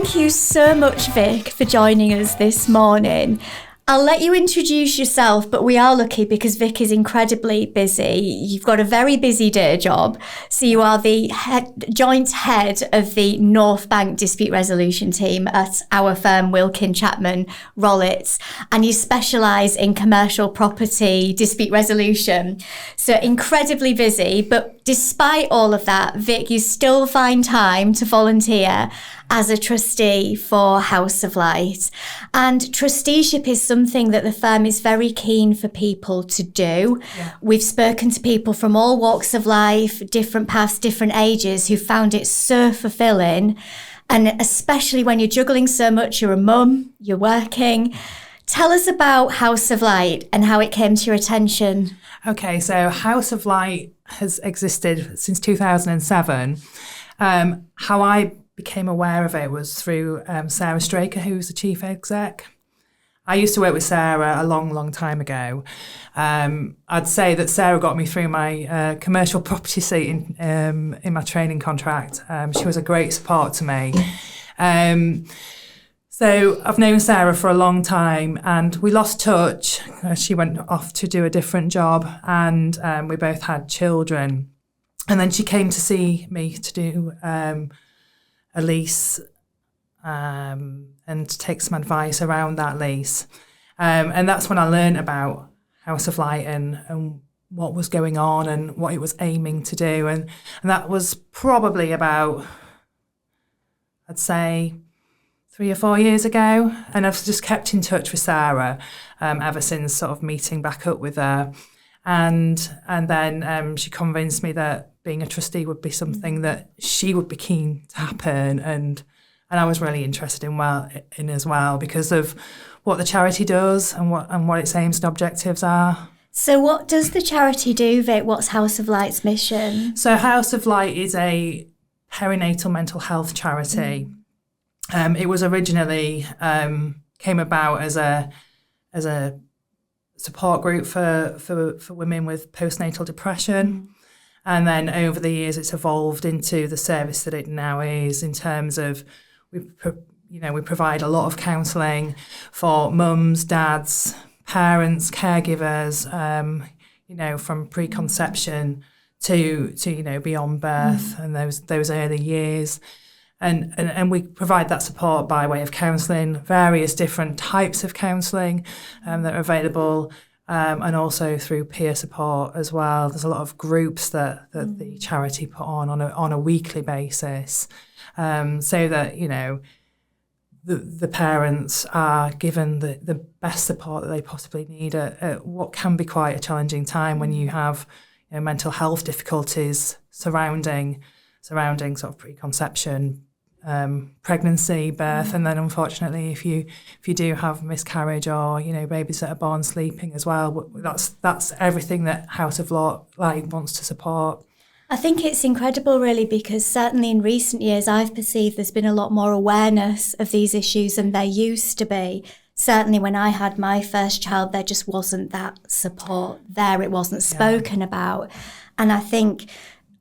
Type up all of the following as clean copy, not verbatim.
Thank you so much, Vic, for joining us this morning. I'll let you introduce yourself, but we are lucky because Vic is incredibly busy. You've got a very busy day job. So you are the joint head of the North Bank Dispute Resolution team at our firm, Wilkin Chapman Rollitz, and you specialise in commercial property dispute resolution. So incredibly busy, but despite all of that, Vic, you still find time to volunteer as a trustee for House of Light. And trusteeship is something that the firm is very keen for people to do. Yeah. We've spoken to people from all walks of life, different paths, different ages, who found it so fulfilling. And especially when you're juggling so much, you're a mum, you're working. Tell us about House of Light and how it came to your attention. Okay, so House of Light has existed since 2007. How I became aware of it was through Sarah Straker, who's the chief exec. I used to work with Sarah a long time ago. I'd say that Sarah got me through my commercial property seat in my training contract. She was a great support to me. So I've known Sarah for a long time, and we lost touch. She went off to do a different job, and we both had children. And then she came to see me to do a lease and to take some advice around that lease. And that's when I learned about House of Light and what was going on and what it was aiming to do. And that was probably about, I'd say, 3 or 4 years ago. And I've just kept in touch with Sarah ever since, sort of meeting back up with her. And then she convinced me that being a trustee would be something that she would be keen to happen, and I was really interested in as well because of what the charity does and what its aims and objectives are. So what does the charity do, Vic? What's House of Light's mission? So House of Light is a perinatal mental health charity. It was originally came about as a support group for women with postnatal depression. And then over the years, it's evolved into the service that it now is in terms of, we provide a lot of counselling for mums, dads, parents, caregivers, from preconception to beyond birth and those early years. And we provide that support by way of counselling, various different types of counselling that are available, and also through peer support as well. There's a lot of groups that the charity put on a weekly basis, so that the parents are given the best support that they possibly need at what can be quite a challenging time when you have mental health difficulties surrounding sort of preconception, pregnancy, birth, and then unfortunately if you do have miscarriage or babies that are born sleeping as well, that's everything that House of Light wants to support. I think it's incredible really, because certainly in recent years I've perceived there's been a lot more awareness of these issues than there used to be. Certainly when I had my first child, there just wasn't that support there. It wasn't spoken about. And I think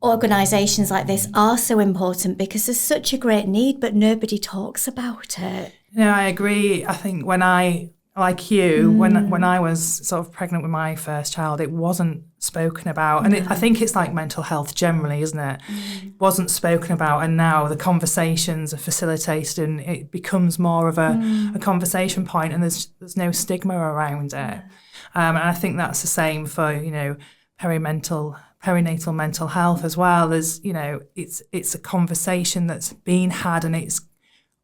organisations like this are so important because there's such a great need, but nobody talks about it. I agree. I think when I was sort of pregnant with my first child, it wasn't spoken about. And I think it's like mental health generally, isn't it? It wasn't spoken about, and now the conversations are facilitated and it becomes more of a conversation point, and there's no stigma around it. And I think that's the same for, perinatal mental health as well. There's, it's a conversation that's being had and it's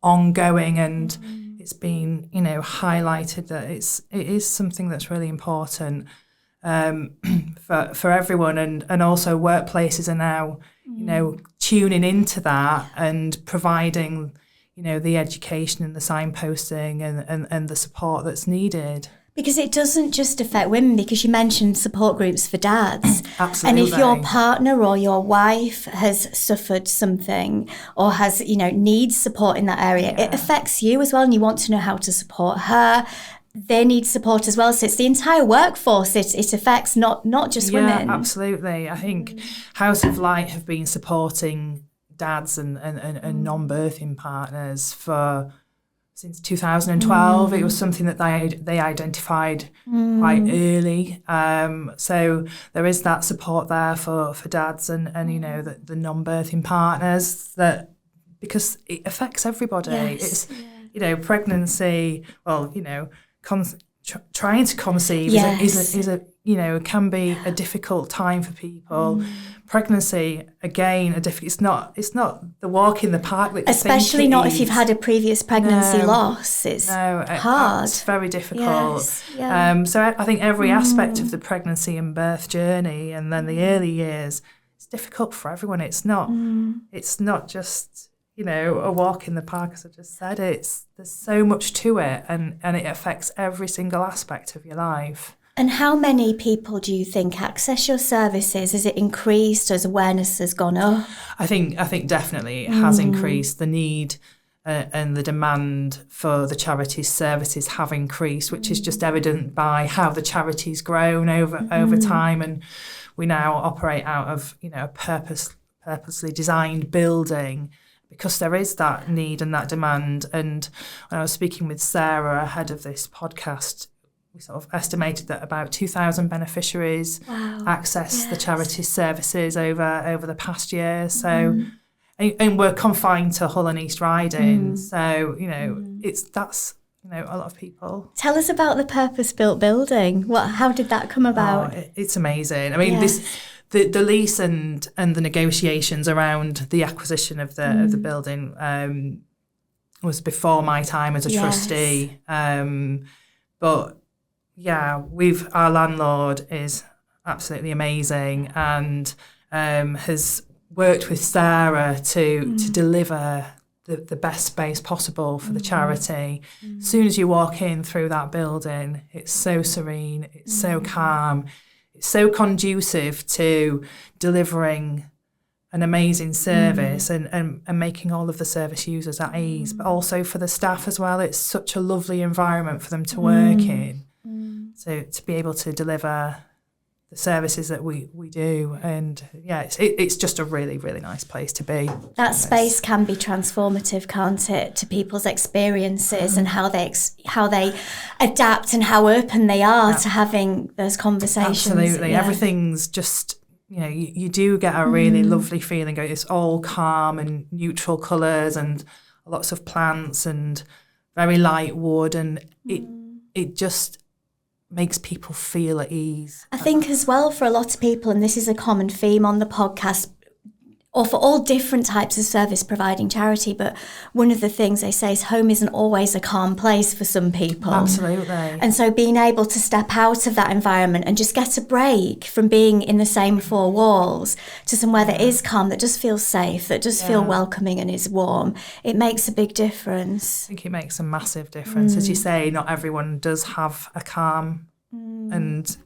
ongoing, and it's been, highlighted that it is something that's really important for everyone, and also workplaces are now, tuning into that and providing, the education and the signposting and the support that's needed. Because it doesn't just affect women, because you mentioned support groups for dads. Absolutely. And if your partner or your wife has suffered something or has, needs support in that area, it affects you as well, and you want to know how to support her. They need support as well. So it's the entire workforce. It affects not just women. Yeah, absolutely. I think House of Light have been supporting dads and non-birthing partners since 2012. It was something that they identified quite early. So there is that support there for dads and the non-birthing partners, that because it affects everybody. Yes. It's pregnancy. Well, trying to conceive is a can be a difficult time for people. Pregnancy, again, it's not the walk in the park that especially not if you've had a previous pregnancy loss. It's hard. It's very difficult. So I think every aspect of the pregnancy and birth journey, and then the early years, it's difficult for everyone. It's not just a walk in the park, as I just said. There's so much to it, and it affects every single aspect of your life. And how many people do you think access your services? Has it increased as awareness has gone up? I think definitely it has increased. The need and the demand for the charity's services have increased, which is just evident by how the charity's grown over time. And we now operate out of a purposely designed building, because there is that need and that demand. And when I was speaking with Sarah ahead of this podcast, we sort of estimated that about 2,000 beneficiaries access the charity's services over the past year. So, and we're confined to Hull and East Riding. So, that's a lot of people. Tell us about the purpose-built building. How did that come about? It's amazing. I mean, the lease and the negotiations around the acquisition of the building was before my time as a trustee. But our landlord is absolutely amazing, and has worked with Sarah to deliver the best space possible for the charity. As soon as you walk in through that building, it's so serene, it's so calm, it's so conducive to delivering an amazing service and making all of the service users at ease, but also for the staff as well. It's such a lovely environment for them to work in. So to be able to deliver the services that we do, and it's just a really, really nice place to be. That space can be transformative, can't it, to people's experiences and how they adapt and how open they are to having those conversations. Absolutely. Everything's just, you do get a really lovely feeling. It's all calm and neutral colours and lots of plants and very light wood, and it just makes people feel at ease. I think as well, for a lot of people, and this is a common theme on the podcast, or for all different types of service providing charity, but one of the things they say is home isn't always a calm place for some people. Absolutely. And so being able to step out of that environment and just get a break from being in the same four walls to somewhere that is calm, that just feels safe, that does feel welcoming and is warm, it makes a big difference. I think it makes a massive difference. As you say, not everyone does have a calm and,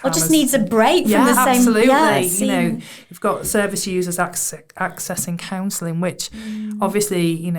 or just needs a break from the same... Absolutely. You've got service users accessing counselling, which obviously,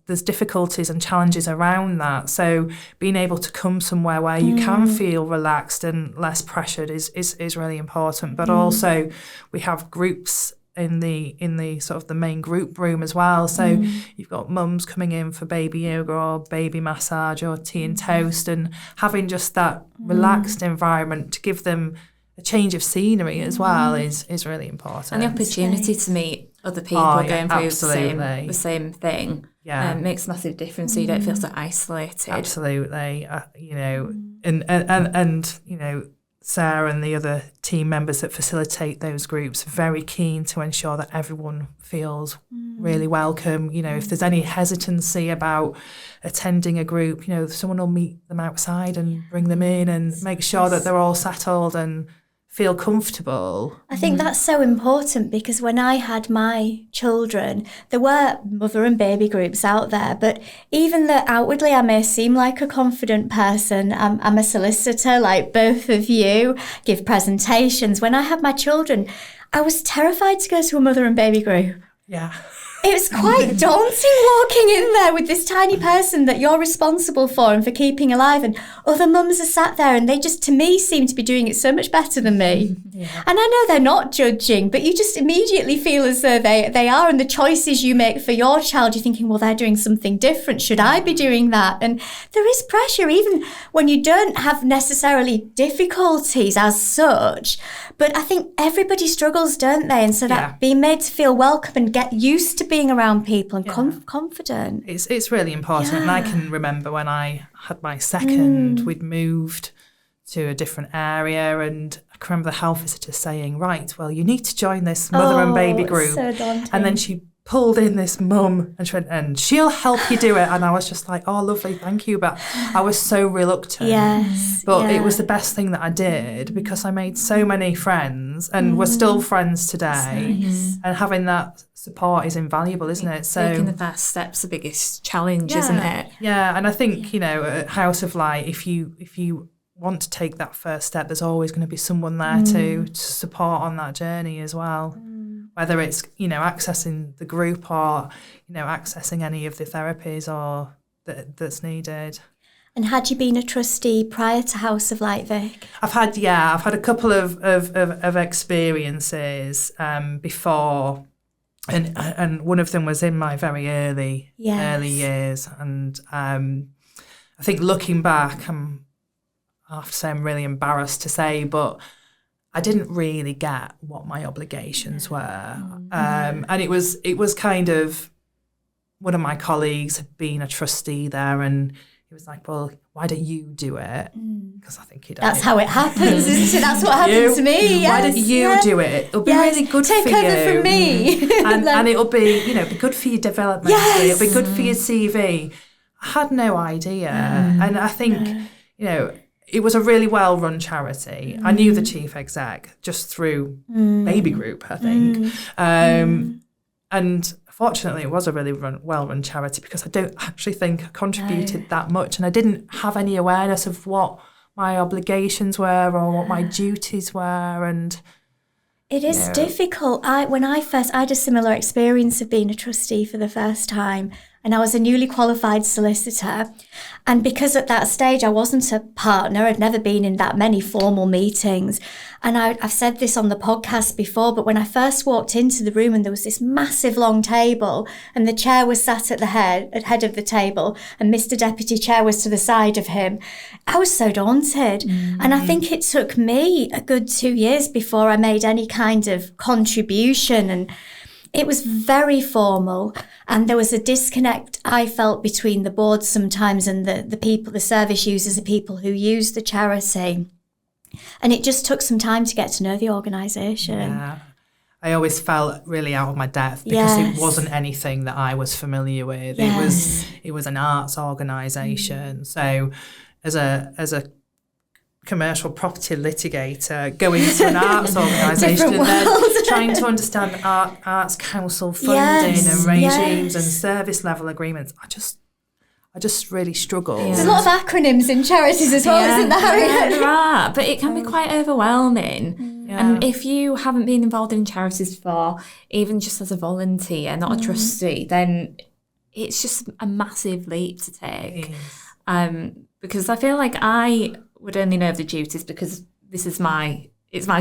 there's difficulties and challenges around that. So being able to come somewhere where you can feel relaxed and less pressured is really important. But also we have groups in the sort of the main group room as well. So you've got mums coming in for baby yoga or baby massage or tea and toast, and having just that relaxed environment to give them a change of scenery as well is really important. And the opportunity to meet other people going through the same thing makes a massive difference, so you don't feel so isolated. Absolutely. And Sarah and the other team members that facilitate those groups are very keen to ensure that everyone feels really welcome. If there's any hesitancy about attending a group, someone will meet them outside and bring them in and make sure that they're all settled and feel comfortable. I think that's so important, because when I had my children, there were mother and baby groups out there, but even though outwardly I may seem like a confident person, I'm a solicitor like both of you, give presentations. When I had my children, I was terrified to go to a mother and baby group. Yeah. It was quite daunting walking in there with this tiny person that you're responsible for and for keeping alive, and other mums are sat there and they just, to me, seem to be doing it so much better than me. Yeah. And I know they're not judging, but you just immediately feel as though they are, and the choices you make for your child, you're thinking, well, they're doing something different. Should I be doing that? And there is pressure, even when you don't have necessarily difficulties as such. But I think everybody struggles, don't they? And so that being made to feel welcome and get used to being around people and confident. It's really important. And I can remember when I had my second, we'd moved to a different area, and I can remember the health visitor saying, right, well, you need to join this mother and baby group. So daunting. And then she pulled in this mum and she went, and she'll help you do it. And I was just like, oh, lovely, thank you. But I was so reluctant. Yes. But it was the best thing that I did, because I made so many friends and we're still friends today. Nice. And having that support is invaluable, isn't it? So taking the first step's the biggest challenge, isn't it? Yeah. And I think, at House of Light, if you want to take that first step, there's always going to be someone there to support on that journey as well. Whether it's, accessing the group or, accessing any of the therapies or that's needed. And had you been a trustee prior to House of Light, Vic? I've had a couple of experiences before, and one of them was in my very early years. And I think looking back, I have to say I'm really embarrassed to say, but I didn't really get what my obligations were. And it was kind of, one of my colleagues had been a trustee there, and he was like, well, why don't you do it? Because I think that's how it happens, isn't it? That's what happened to me. Yes. Why don't you do it? It'll be really good for you. Take over from me. and it'll be, be good for your development. It'll be good for your CV. I had no idea. And I think, it was a really well-run charity. I knew the chief exec just through Baby Group, I think. And fortunately, it was a really well-run charity, because I don't actually think I contributed that much, and I didn't have any awareness of what my obligations were or what my duties were. And it is difficult. When I had a similar experience of being a trustee for the first time, and I was a newly qualified solicitor. And because at that stage I wasn't a partner, I'd never been in that many formal meetings. And I've said this on the podcast before, but when I first walked into the room and there was this massive long table and the chair was sat at the head of the table and Mr. Deputy Chair was to the side of him, I was so daunted. And I think it took me a good 2 years before I made any kind of contribution, and it was very formal, and there was a disconnect I felt between the board sometimes and the people, the service users, the people who use the charity. And it just took some time to get to know the organisation. Yeah. I always felt really out of my depth because it wasn't anything that I was familiar with. It was an arts organisation. So as a commercial property litigator, going to an arts organisation and then trying to understand arts council funding and regimes and service level agreements, I just really struggled. There's a lot of acronyms in charities as well, isn't there, Harriet? Yeah, there are, but it can be quite overwhelming. And if you haven't been involved in charities before, even just as a volunteer, not a trustee, then it's just a massive leap to take. Because I feel like I would only know of the duties because it's my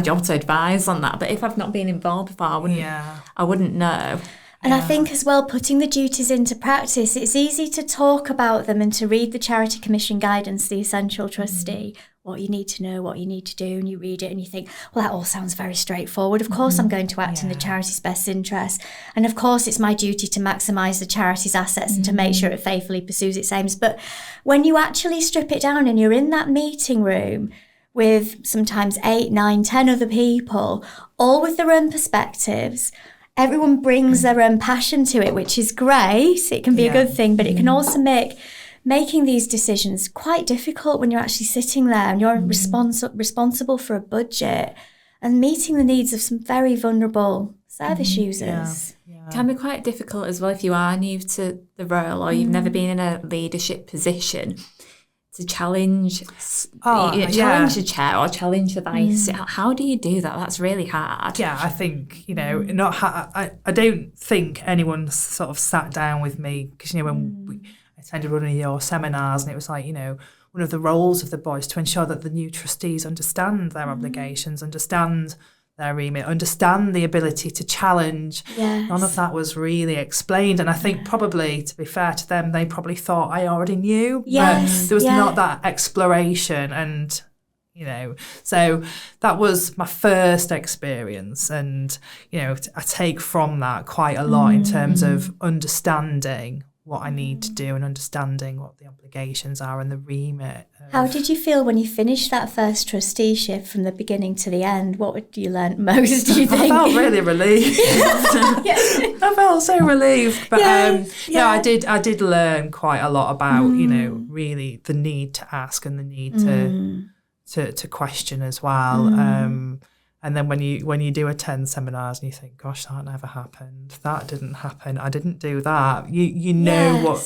job to advise on that. But if I've not been involved before, I wouldn't know. And I think as well, putting the duties into practice, it's easy to talk about them and to read the Charity Commission guidance, the Essential Trustee, what you need to know, what you need to do, and you read it and you think, well, that all sounds very straightforward. Of course I'm going to act in the charity's best interest. And of course it's my duty to maximise the charity's assets and to make sure it faithfully pursues its aims. But when you actually strip it down and you're in that meeting room with sometimes 8, 9, 10 other people, all with their own perspectives, everyone brings their own passion to it, which is great. It can be a good thing, but it can also make making these decisions quite difficult when you're actually sitting there and you're responsible for a budget and meeting the needs of some very vulnerable service users. It can be quite difficult as well if you are new to the role or you've never been in a leadership position to challenge, challenge the chair or challenge the vice. How do you do that? That's really hard. Yeah, I think, I don't think anyone sort of sat down with me because, when we attended one of your seminars and it was like, one of the roles of the board is to ensure that the new trustees understand their obligations, understand their remit, understand the ability to challenge. Yes. None of that was really explained. And I think probably, to be fair to them, they probably thought I already knew. Yes. But there was not that exploration. And, so that was my first experience. And, I take from that quite a lot in terms of understanding what I need to do and understanding what the obligations are and the remit. How did you feel when you finished that first trusteeship from the beginning to the end? What would you learn most, do you think? I felt really relieved. I felt so relieved. But no, I did learn quite a lot about, really the need to ask and the need to question as well. And then when you do attend seminars and you think, gosh, that never happened. That didn't happen. I didn't do that. You know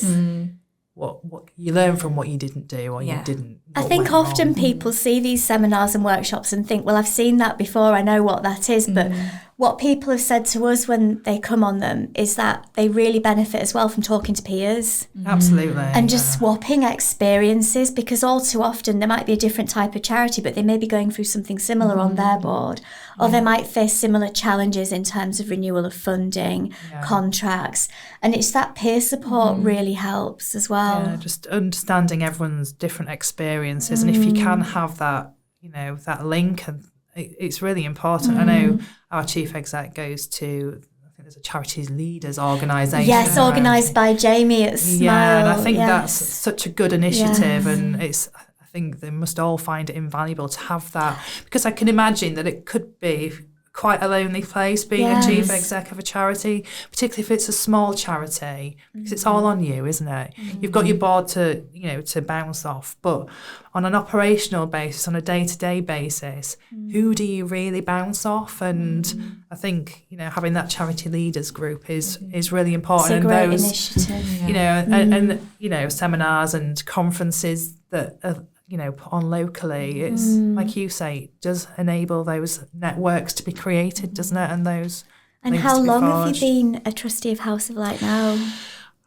what you learn from what you didn't do or you didn't. I think often people see these seminars and workshops and think, well, I've seen that before. I know what that is. But what people have said to us when they come on them is that they really benefit as well from talking to peers. Absolutely. And just swapping experiences, because all too often there might be a different type of charity, but they may be going through something similar on their board, or they might face similar challenges in terms of renewal of funding, contracts. And it's that peer support really helps as well. Yeah, just understanding everyone's different experiences. And if you can have that, that link, and it's really important. I know our chief exec goes to, I think there's a charities leaders organisation. Yes, organised by Jamie at Smile. Yeah, and I think that's such a good initiative, and I think they must all find it invaluable to have that, because I can imagine that it could be quite a lonely place being a chief exec of a charity, particularly if it's a small charity, because it's all on you, isn't it? You've got your board to bounce off, but on an operational basis, on a day-to-day basis, who do you really bounce off? And I think having that charity leaders group is really important. It's a great and those initiative. and seminars and conferences that are put on locally, it's like you say, it does enable those networks to be created, doesn't it? And those. And how long have you been a trustee of House of Light now?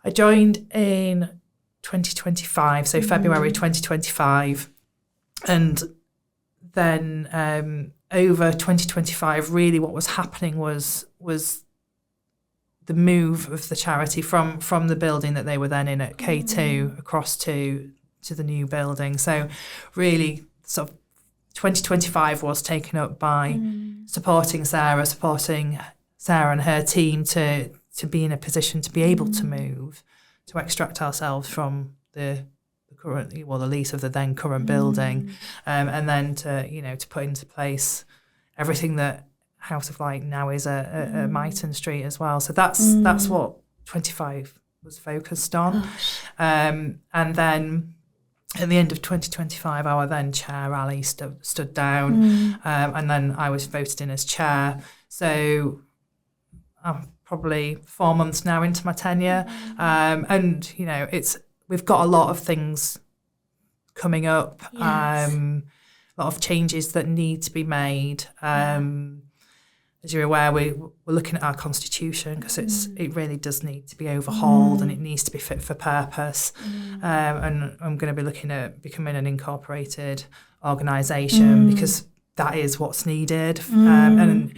I joined in 2025, so February 2025, and then over 2025, really what was happening was the move of the charity from the building that they were then in at K2 across to the new building. So really sort of 2025 was taken up by supporting Sarah and her team to be in a position to be able to move, to extract ourselves from the lease of the then current building, and then to put into place everything that House of Light now is at Myton Street as well. So that's what 25 was focused on. And then at the end of 2025, our then chair, Ali, stood down, and then I was voted in as chair. So I'm probably 4 months now into my tenure. And, we've got a lot of things coming up, a lot of changes that need to be made. As you're aware, we're looking at our constitution, because it really does need to be overhauled and it needs to be fit for purpose. And I'm going to be looking at becoming an incorporated organisation, because that is what's needed. And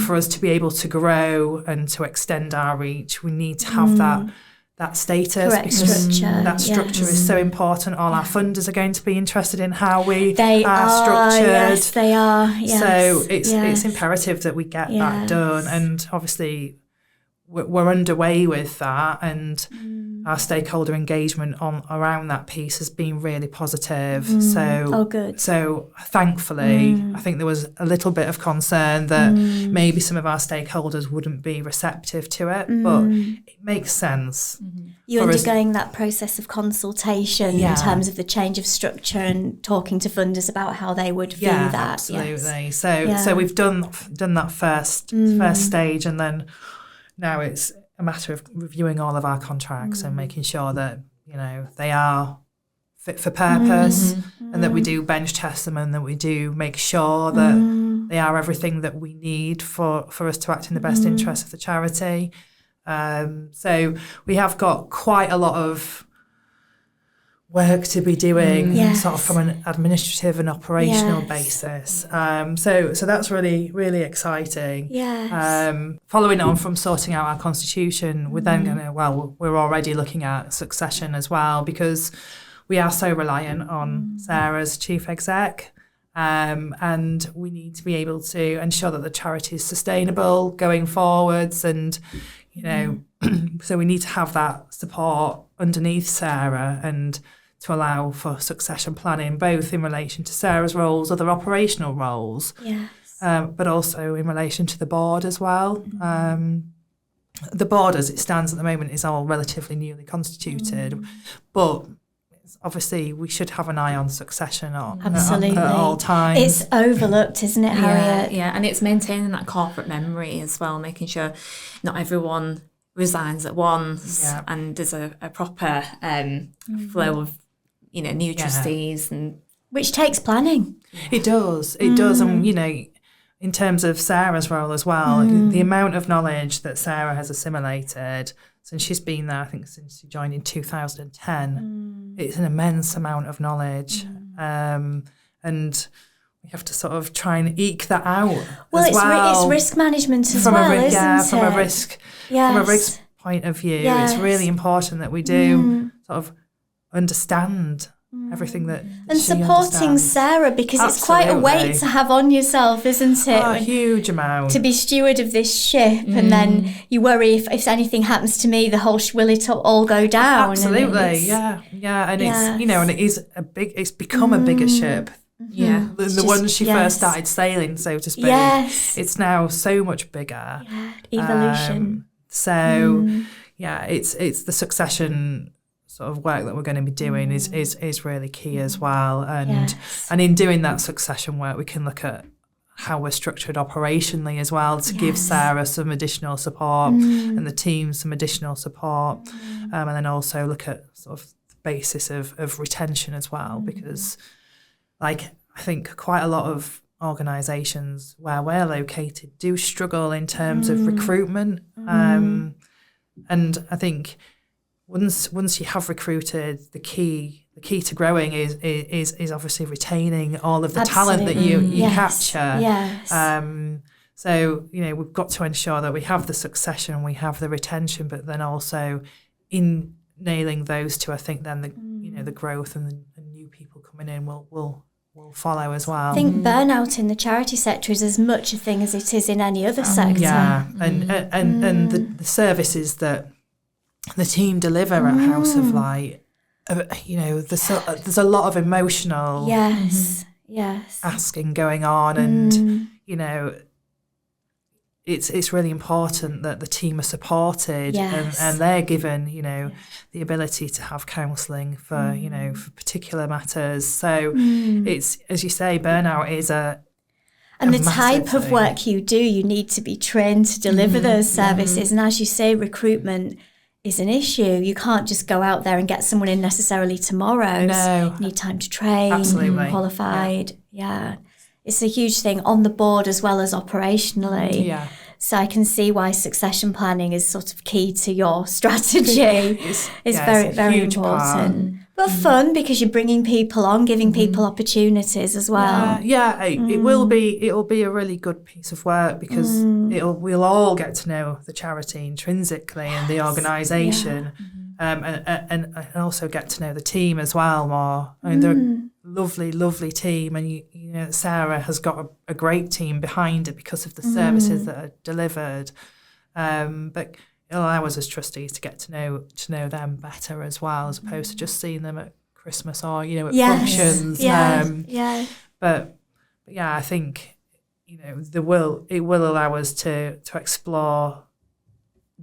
for us to be able to grow and to extend our reach, we need to have that status. Correct structure. That structure is so important. All our funders are going to be interested in how we are structured. Yes, they are. Yes. So it's imperative that we get that done. And obviously we're underway with that, and our stakeholder engagement around that piece has been really positive. Good. So thankfully, I think there was a little bit of concern that maybe some of our stakeholders wouldn't be receptive to it, but it makes sense. You're undergoing that process of consultation in terms of the change of structure and talking to funders about how they would view that. Absolutely. Yes. So we've done that first stage, and then now it's a matter of reviewing all of our contracts and making sure that they are fit for purpose, and that we do bench test them, and that we do make sure that they are everything that we need for us to act in the best interest of the charity. So we have got quite a lot of work to be doing, sort of from an administrative and operational basis. So that's really, really exciting. Following on from sorting out our constitution, we're then going to, we're already looking at succession as well, because we are so reliant on Sarah as chief exec. And we need to be able to ensure that the charity is sustainable going forwards. And, you know, so we need to have that support underneath Sarah, and to allow for succession planning, both in relation to Sarah's roles, other operational roles, but also in relation to the board as well. The board, as it stands at the moment, is all relatively newly constituted, but obviously we should have an eye on succession at all times. It's overlooked, isn't it, Harriet? Yeah, and it's maintaining that corporate memory as well, making sure not everyone resigns at once, and there's a proper flow of, you know, new trustees, and which takes planning. It does, and you know, in terms of Sarah's role as well, the amount of knowledge that Sarah has assimilated since she's been there, I think since she joined in 2010, it's an immense amount of knowledge, and we have to sort of try and eke that out. It's risk management as well, isn't it? From a risk point of view, it's really important that we do sort of understand everything that and supporting Sarah, because it's quite a weight to have on yourself, isn't it? A huge amount. To be steward of this ship, and then you worry if anything happens to me, the whole will it all go down? Absolutely, yeah, and it's, you know, and it's become a bigger ship. The one she first started sailing, so to speak. It's now so much bigger. Evolution. It's the succession sort of work that we're going to be doing is really key as well, and in doing that succession work, we can look at how we're structured operationally as well, to give Sarah some additional support and the team some additional support, and then also look at sort of the basis of retention as well, because like I think quite a lot of organisations where we're located do struggle in terms of recruitment, and I think once you have recruited, the key to growing is obviously retaining all of the talent that you capture. So, you know, we've got to ensure that we have the succession, we have the retention, but then also in nailing those two, I think then the growth and the new people coming in will follow as well. I think burnout in the charity sector is as much a thing as it is in any other sector. And the services that the team deliver at House of Light, you know, there's a lot of emotional asking going on, and you know, it's really important that the team are supported, and they're given, you know, the ability to have counselling for you know, for particular matters. So it's, as you say, burnout is and the type of work you do, you need to be trained to deliver those services, and as you say, recruitment is an issue. You can't just go out there and get someone in necessarily tomorrow. No. You need time to train, qualified. It's a huge thing on the board as well as operationally. So I can see why succession planning is sort of key to your strategy. It's very, very important. But fun, because you're bringing people on, giving people opportunities as well. It will be a really good piece of work, because we'll all get to know the charity intrinsically and the organisation, and also get to know the team as well more. I mean, they're a lovely team, and you know, Sarah has got a great team behind it because of the services that are delivered. But it'll allow us as trustees to get to know them better as well, as opposed to just seeing them at Christmas or, you know, at functions. But I think, you know, it will allow us to explore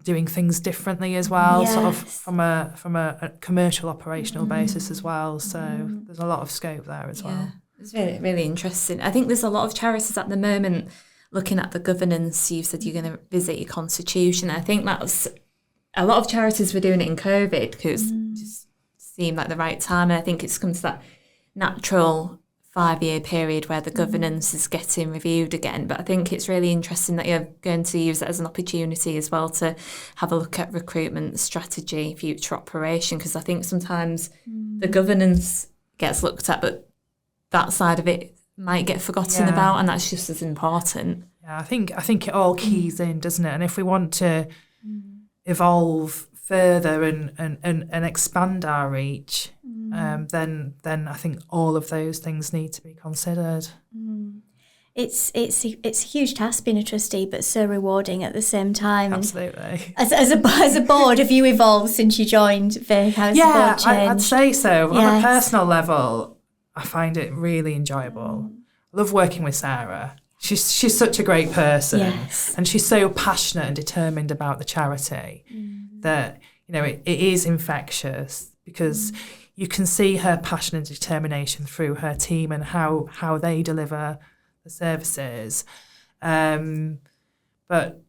doing things differently as well, sort of from a commercial operational basis as well. So there's a lot of scope there as well. It's really, really interesting. I think there's a lot of charities at the moment looking at the governance. You said you're going to visit your constitution. I think that's a lot of charities were doing it in COVID, because just seemed like the right time. And I think it's come to that natural 5-year period where the governance is getting reviewed again. But I think it's really interesting that you're going to use that as an opportunity as well to have a look at recruitment strategy, future operation, because I think sometimes the governance gets looked at, but that side of it might get forgotten about, and that's just as important. Yeah, I think it all keys in, doesn't it? And if we want to evolve further and expand our reach, then I think all of those things need to be considered. It's a huge task being a trustee, but so rewarding at the same time. Absolutely. As a board, have you evolved since you joined Vic? How's the board changed? I'd say so. On a personal level, I find it really enjoyable. I love working with Sarah. She's such a great person, and she's so passionate and determined about the charity that it is infectious, because you can see her passion and determination through her team and how they deliver the services. But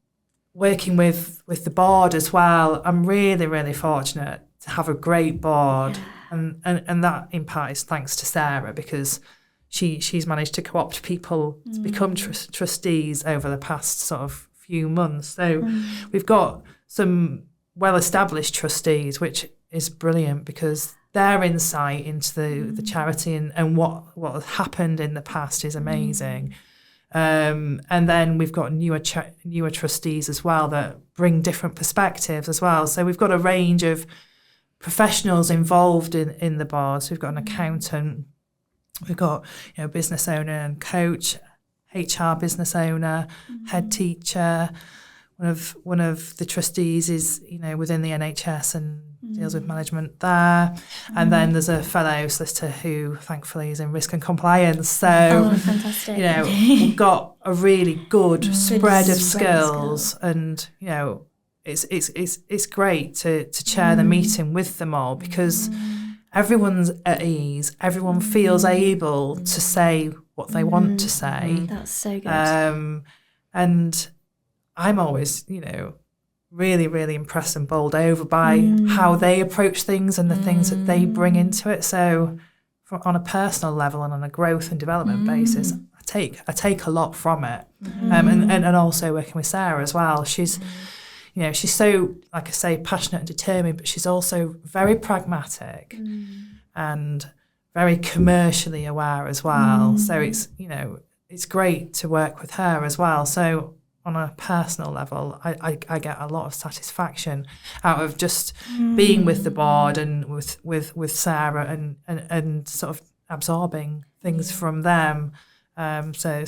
working with the board as well, I'm really, really fortunate to have a great board, and that in part is thanks to Sarah, because she's managed to co-opt people to become trustees over the past sort of few months. So we've got some well-established trustees, which is brilliant, because their insight into the charity and what has happened in the past is amazing. And then we've got newer trustees as well that bring different perspectives as well. So we've got a range of professionals involved in the board. So we've got an accountant, we've got a business owner and coach, HR business owner, head teacher. One of the trustees is within the NHS and deals with management there, and then there's a fellow solicitor who thankfully is in risk and compliance. So fantastic. We've got a really good spread of skills, and it's great to chair the meeting with them all, because everyone's at ease. Everyone feels able to say what they want to say. That's so good. And I'm always, really, really impressed and bowled over by how they approach things and the things that they bring into it. So on a personal level and on a growth and development basis, I take a lot from it. And also working with Sarah as well. She's so, like I say, passionate and determined, but she's also very pragmatic and very commercially aware as well. So it's great to work with her as well. So on a personal level, I get a lot of satisfaction out of just being with the board and with Sarah and sort of absorbing things from them. So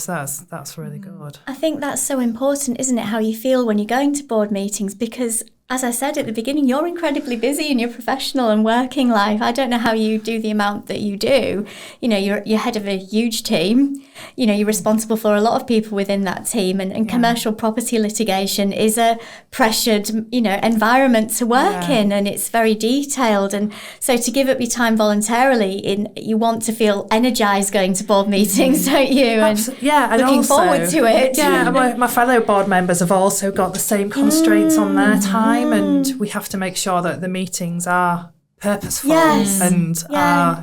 that's really good. I think that's so important, isn't it, how you feel when you're going to board meetings, because as I said at the beginning, you're incredibly busy in your professional and working life. I don't know how you do the amount that you do. You're head of a huge team. You're responsible for a lot of people within that team, and commercial property litigation is a pressured, environment to work in, and it's very detailed. And so to give up your time voluntarily, you want to feel energised going to board meetings, don't you? And looking also, forward to it. Yeah, my fellow board members have also got the same constraints on their time. And we have to make sure that the meetings are purposeful and are,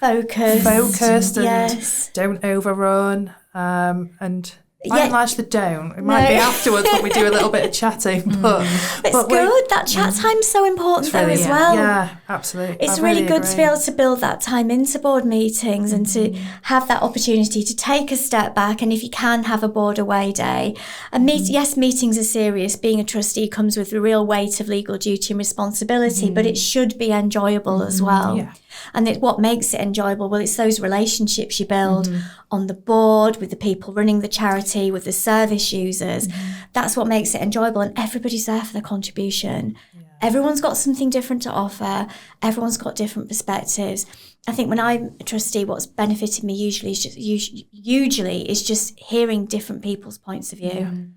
focused and don't overrun. And by and large, they don't. It might be afterwards when we do a little bit of chatting, but it's good. That chat time's so important though as well. Yeah, absolutely. It's really good to be able to build that time into board meetings and to have that opportunity to take a step back, and if you can, have a board away day. And meetings are serious. Being a trustee comes with the real weight of legal duty and responsibility, but it should be enjoyable as well. Yeah. And what makes it enjoyable? Well, it's those relationships you build on the board, with the people running the charity, with the service users. That's what makes it enjoyable, and everybody's there for their contribution. Yeah. Everyone's got something different to offer. Everyone's got different perspectives. I think when I'm a trustee, what's benefited me usually is just hearing different people's points of view.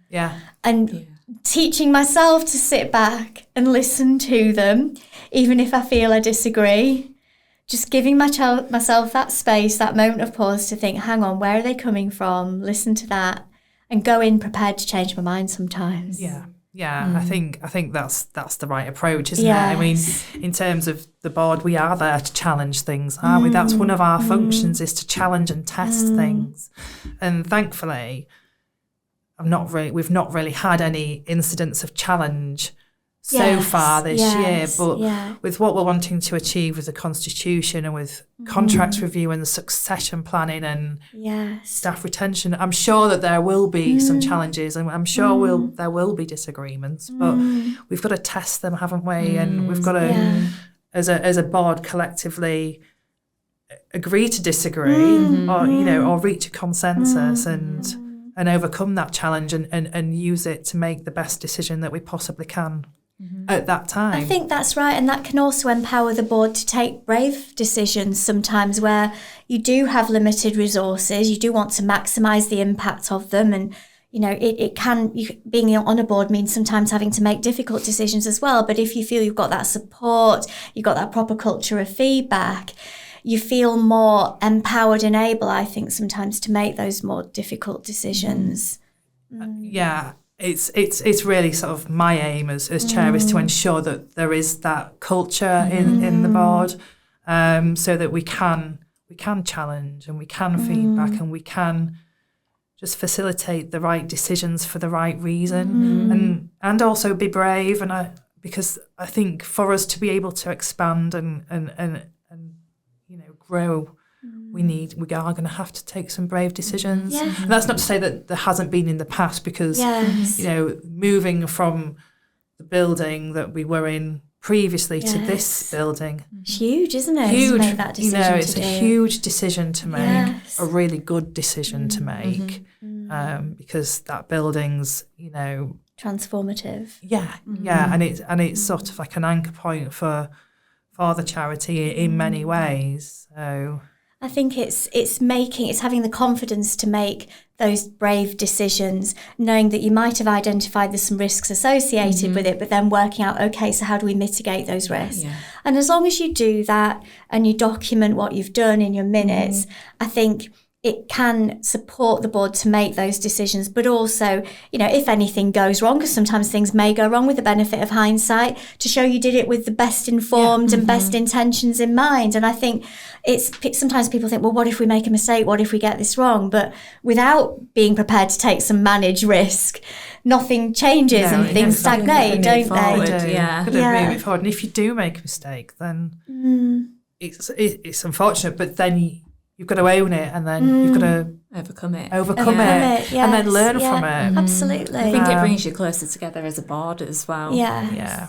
And teaching myself to sit back and listen to them, even if I feel I disagree. Just giving myself that space, that moment of pause to think, hang on, where are they coming from? Listen to that and go in prepared to change my mind sometimes. Yeah, I think that's the right approach, isn't it? I mean, in terms of the board, we are there to challenge things, aren't we? That's one of our functions, is to challenge and test things. And thankfully, we've not really had any incidents of challenge so far this year, but with what we're wanting to achieve with the Constitution and with contracts review and the succession planning and staff retention, I'm sure that there will be some challenges, and I'm sure there will be disagreements, but we've got to test them, haven't we? And we've got to, as a board, collectively agree to disagree, or reach a consensus and overcome that challenge and use it to make the best decision that we possibly can at that time. I think that's right, and that can also empower the board to take brave decisions sometimes where you do have limited resources, you do want to maximise the impact of them, and being on a board means sometimes having to make difficult decisions as well, but if you feel you've got that support, you've got that proper culture of feedback, you feel more empowered and able, I think, sometimes to make those more difficult decisions. It's really sort of my aim as chair is to ensure that there is that culture in the board, so that we can challenge and we can feedback and we can just facilitate the right decisions for the right reason, and also be brave. And because I think for us to be able to expand and grow, we are going to have to take some brave decisions. And that's not to say that there hasn't been in the past, because moving from the building that we were in previously to this building, it's huge, isn't it? Huge, to make that decision it's a huge decision to make, a really good decision to make, because that building's transformative. And it's sort of like an anchor point for the charity in many ways. So I think it's having the confidence to make those brave decisions, knowing that you might have identified there's some risks associated with it, but then working out, okay, so how do we mitigate those risks? And as long as you do that and you document what you've done in your minutes, I think it can support the board to make those decisions, but also, if anything goes wrong, because sometimes things may go wrong, with the benefit of hindsight, to show you did it with the best informed and best intentions in mind. And I think sometimes people think, well, what if we make a mistake? What if we get this wrong? But without being prepared to take some managed risk, nothing changes and things stagnate, don't they? Got to move it forward. And if you do make a mistake, then it's unfortunate, but then you've got to own it, and then you've got to overcome it, and then learn from it. Absolutely. I think it brings you closer together as a board as well. I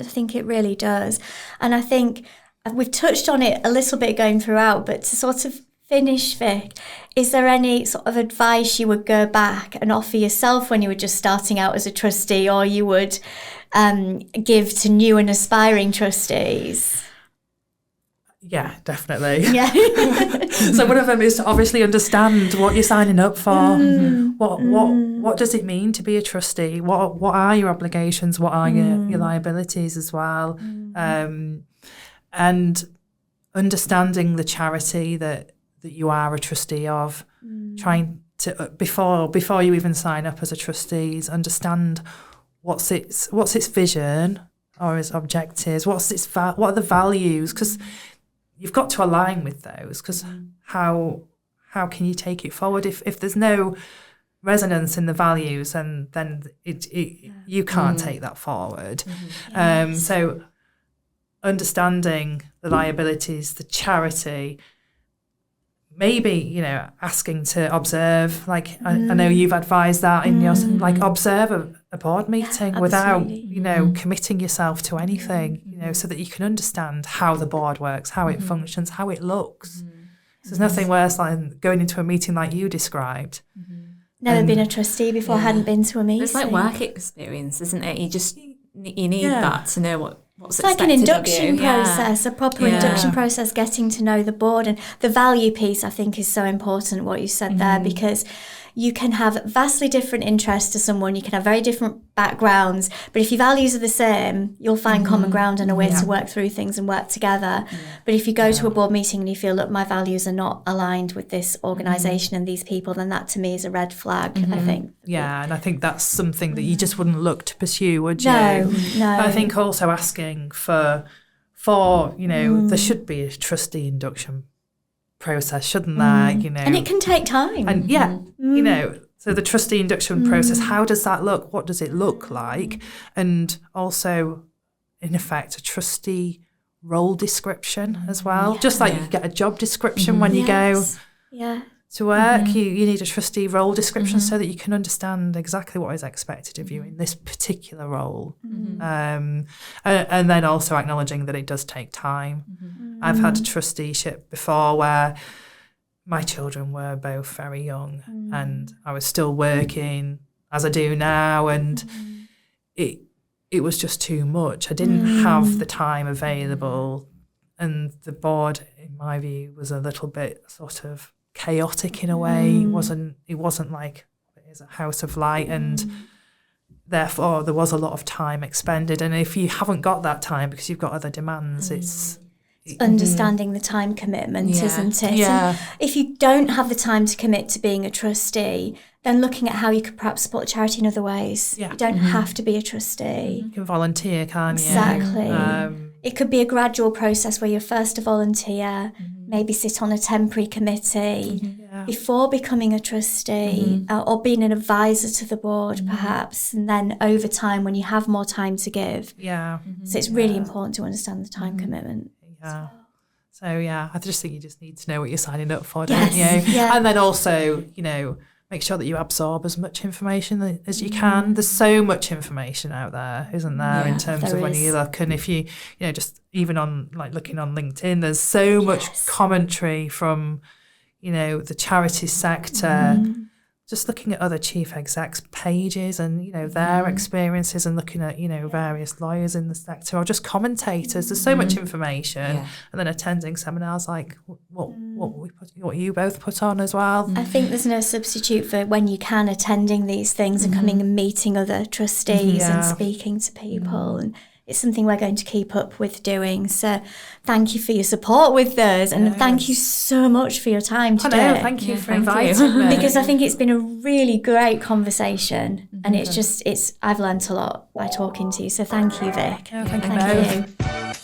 think it really does. And I think we've touched on it a little bit going throughout, but to sort of finish, Vic, is there any sort of advice you would go back and offer yourself when you were just starting out as a trustee, or you would give to new and aspiring trustees? Yeah, definitely. So one of them is to obviously understand what you're signing up for. What does it mean to be a trustee? What are your obligations? What are your liabilities as well? And understanding the charity that you are a trustee of. Trying to before you even sign up as a trustee, is understand what's its vision or its objectives. What are the values? Because you've got to align with those, because how can you take it forward if there's no resonance in the values, and then you can't take that forward. So understanding the liabilities, the charity, maybe asking to observe, like I know you've advised that in your, like, observe a board meeting without committing yourself to anything, so that you can understand how the board works, how it functions, how it looks. So there's nothing worse than going into a meeting like you described. Never been a trustee before, hadn't been to a meeting. It's like work experience, isn't it? You need that to know what's it's like an induction process, a proper induction process, getting to know the board. And the value piece, I think, is so important, what you said there, because you can have vastly different interests to someone, you can have very different backgrounds, but if your values are the same, you'll find common ground and a way to work through things and work together. But if you go to a board meeting and you feel, look, my values are not aligned with this organisation and these people, then that to me is a red flag, I think. Yeah, and I think that's something that you just wouldn't look to pursue, would you? No. But I think also asking for there should be a trustee induction process, shouldn't there? And it can take time. And so the trustee induction process, how does that look? What does it look like? And also, in effect, a trustee role description as well. Just like you get a job description when you go to work, you need a trustee role description so that you can understand exactly what is expected of you in this particular role. And then also acknowledging that it does take time. I've had a trusteeship before where my children were both very young and I was still working as I do now, and it was just too much. I didn't have the time available, and the board, in my view, was a little bit sort of chaotic in a way. It wasn't like it is a house of light, and therefore there was a lot of time expended. And if you haven't got that time because you've got other demands, it's understanding the time commitment, isn't it? Yeah. And if you don't have the time to commit to being a trustee, then looking at how you could perhaps support the charity in other ways. Yeah. You don't have to be a trustee. You can volunteer, can't you? Exactly. It could be a gradual process where you're first a volunteer, maybe sit on a temporary committee before becoming a trustee, or being an advisor to the board perhaps, and then over time when you have more time to give. So it's really important to understand the time commitment. So I just think you just need to know what you're signing up for, don't you? Yeah. And then also, make sure that you absorb as much information as you can. There's so much information out there, isn't there, in terms of when you look. And if you just even on looking on LinkedIn, there's so much commentary from, the charity sector. Just looking at other chief execs' pages and, their experiences, and looking at, various lawyers in the sector or just commentators. There's so much information. And then attending seminars like what you both put on as well. I think there's no substitute for, when you can, attending these things and coming and meeting other trustees and speaking to people. And it's something we're going to keep up with doing. So thank you for your support with us, and thank you so much for your time today. Thank you for inviting me. Because I think it's been a really great conversation, and I've learnt a lot by talking to you. So thank you, Vic. Thank you both.